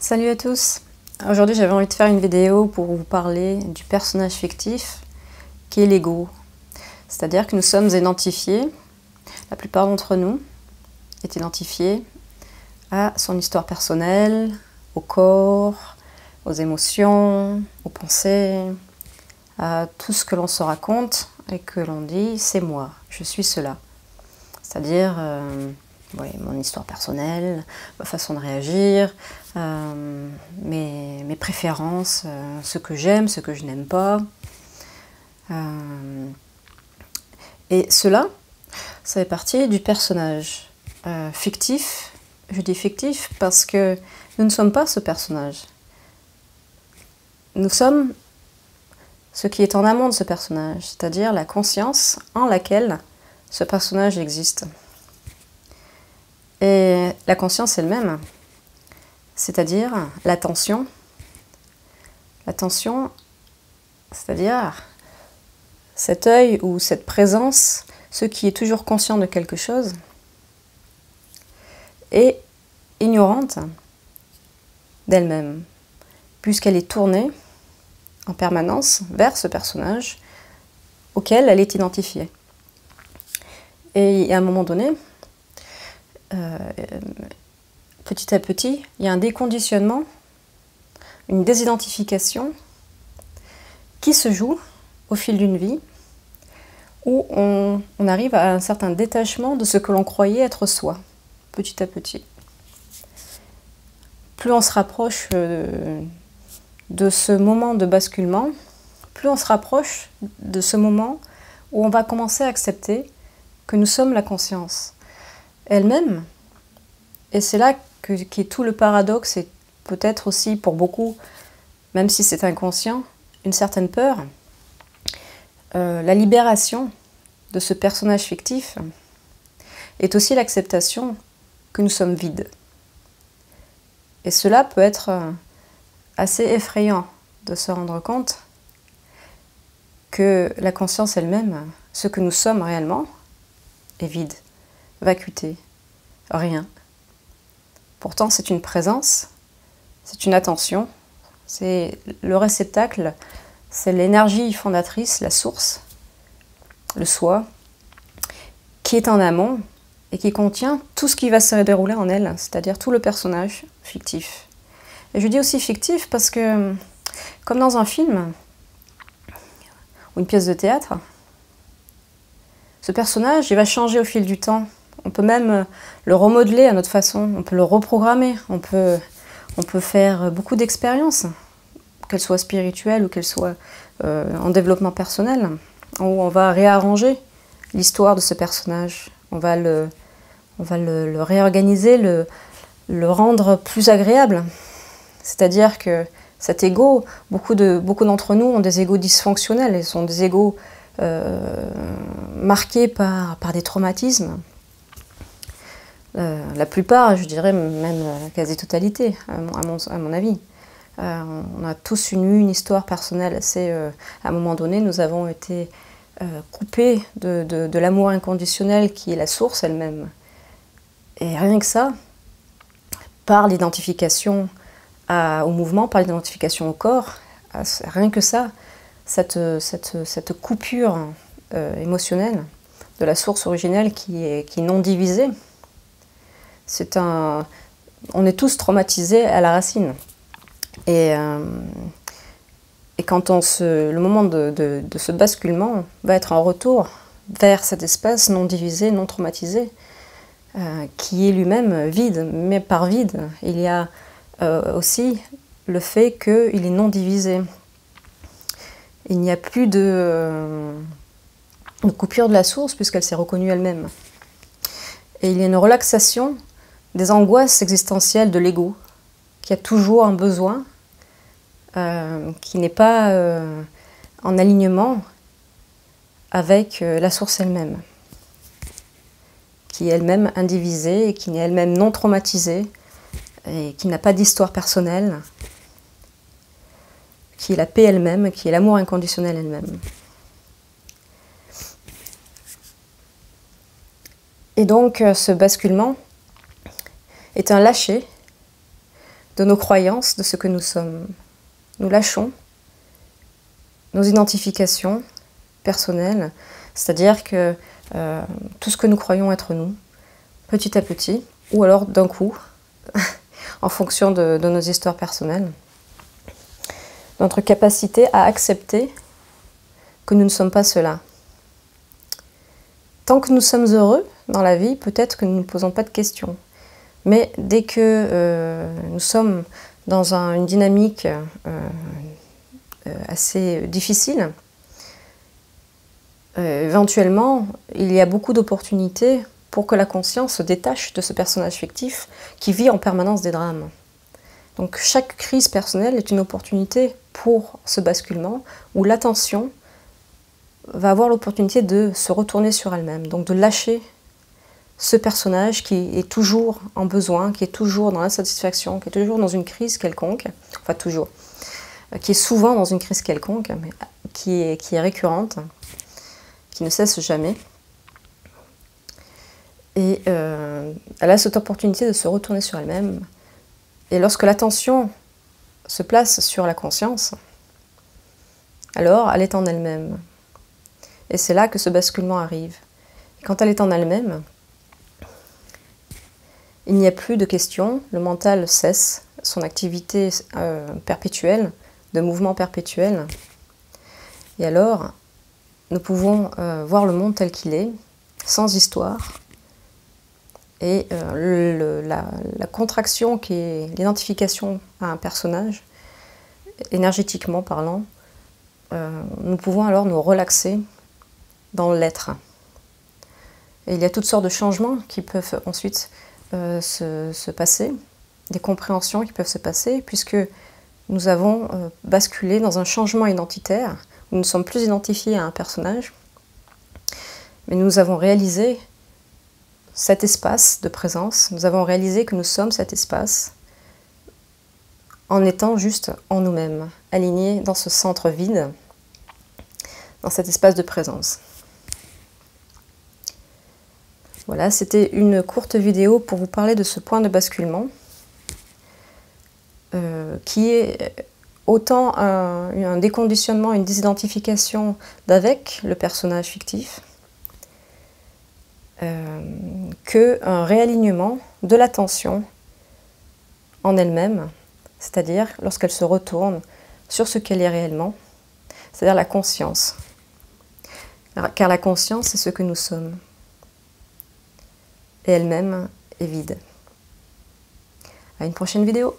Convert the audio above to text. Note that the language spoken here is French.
Salut à tous. Aujourd'hui j'avais envie de faire une vidéo pour vous parler du personnage fictif qui est l'ego. C'est-à-dire que nous sommes identifiés, la plupart d'entre nous est identifié à son histoire personnelle, au corps, aux émotions, aux pensées, à tout ce que l'on se raconte et que l'on dit c'est moi, je suis cela. C'est-à-dire mon histoire personnelle, ma façon de réagir, mes préférences, ce que j'aime, ce que je n'aime pas. Et cela, ça fait partie du personnage fictif. Je dis fictif parce que nous ne sommes pas ce personnage. Nous sommes ce qui est en amont de ce personnage, c'est-à-dire la conscience en laquelle ce personnage existe. Et la conscience elle-même, c'est-à-dire l'attention, c'est-à-dire cet œil ou cette présence, ce qui est toujours conscient de quelque chose, est ignorante d'elle-même, puisqu'elle est tournée en permanence vers ce personnage auquel elle est identifiée. Et à un moment donné, petit à petit, il y a un déconditionnement, une désidentification qui se joue au fil d'une vie où on arrive à un certain détachement de ce que l'on croyait être soi, petit à petit. Plus on se rapproche de ce moment de basculement, plus on se rapproche de ce moment où on va commencer à accepter que nous sommes la conscience elle-même. Et c'est là qu'est tout le paradoxe, et peut-être aussi pour beaucoup, même si c'est inconscient, une certaine peur. La libération de ce personnage fictif est aussi l'acceptation que nous sommes vides. Et cela peut être assez effrayant de se rendre compte que la conscience elle-même, ce que nous sommes réellement, est vide, vacuité, rien. Pourtant, c'est une présence, c'est une attention, c'est le réceptacle, c'est l'énergie fondatrice, la source, le soi, qui est en amont et qui contient tout ce qui va se dérouler en elle, c'est-à-dire tout le personnage fictif. Et je dis aussi fictif parce que, comme dans un film ou une pièce de théâtre, ce personnage, il va changer au fil du temps. On peut même le remodeler à notre façon, on peut le reprogrammer, on peut faire beaucoup d'expériences, qu'elles soient spirituelles ou qu'elles soient en développement personnel, où on va réarranger l'histoire de ce personnage, on va le réorganiser, le rendre plus agréable. C'est-à-dire que cet ego, beaucoup d'entre nous ont des égos dysfonctionnels, ils sont des égos marqués par des traumatismes. La plupart, je dirais même la quasi-totalité, à mon avis. On a tous eu une histoire personnelle assez... à un moment donné, nous avons été coupés de l'amour inconditionnel qui est la source elle-même. Et rien que ça, par l'identification au mouvement, par l'identification au corps, rien que ça, cette coupure émotionnelle de la source originelle qui est non divisée, on est tous traumatisés à la racine. Et quand le moment de ce basculement va être un retour vers cet espace non divisé, non traumatisé, qui est lui-même vide, mais par vide, il y a aussi le fait qu'il est non divisé. Il n'y a plus de coupure de la source puisqu'elle s'est reconnue elle-même. Et il y a une relaxation des angoisses existentielles de l'ego, qui a toujours un besoin, qui n'est pas en alignement avec la source elle-même, qui est elle-même indivisée et qui est elle-même non traumatisée et qui n'a pas d'histoire personnelle, qui est la paix elle-même, qui est l'amour inconditionnel elle-même. Et donc ce basculement est un lâcher de nos croyances, de ce que nous sommes. Nous lâchons nos identifications personnelles, c'est-à-dire que tout ce que nous croyons être nous, petit à petit, ou alors d'un coup, en fonction de nos histoires personnelles, notre capacité à accepter que nous ne sommes pas cela. Tant que nous sommes heureux dans la vie, peut-être que nous ne posons pas de questions. Mais dès que nous sommes dans une dynamique assez difficile, éventuellement, il y a beaucoup d'opportunités pour que la conscience se détache de ce personnage fictif qui vit en permanence des drames. Donc chaque crise personnelle est une opportunité pour ce basculement où l'attention va avoir l'opportunité de se retourner sur elle-même, donc de lâcher ce personnage qui est toujours en besoin, qui est toujours dans l'insatisfaction, qui est toujours dans une crise quelconque, enfin toujours, qui est souvent dans une crise quelconque, mais qui est récurrente, qui ne cesse jamais. Et elle a cette opportunité de se retourner sur elle-même. Et lorsque l'attention se place sur la conscience, alors elle est en elle-même. Et c'est là que ce basculement arrive. Et quand elle est en elle-même, il n'y a plus de questions, le mental cesse son activité perpétuelle, de mouvement perpétuel. Et alors, nous pouvons voir le monde tel qu'il est, sans histoire. Et la contraction qui est l'identification à un personnage, énergétiquement parlant, nous pouvons alors nous relaxer dans l'être. Et il y a toutes sortes de changements qui peuvent ensuite se passer, des compréhensions qui peuvent se passer, puisque nous avons basculé dans un changement identitaire, où nous ne sommes plus identifiés à un personnage, mais nous avons réalisé cet espace de présence, nous avons réalisé que nous sommes cet espace en étant juste en nous-mêmes, alignés dans ce centre vide, dans cet espace de présence. Voilà, c'était une courte vidéo pour vous parler de ce point de basculement qui est autant un déconditionnement, une désidentification d'avec le personnage fictif qu'un réalignement de l'attention en elle-même, c'est-à-dire lorsqu'elle se retourne sur ce qu'elle est réellement, c'est-à-dire la conscience. Car la conscience, c'est ce que nous sommes. Et elle-même est vide. À une prochaine vidéo.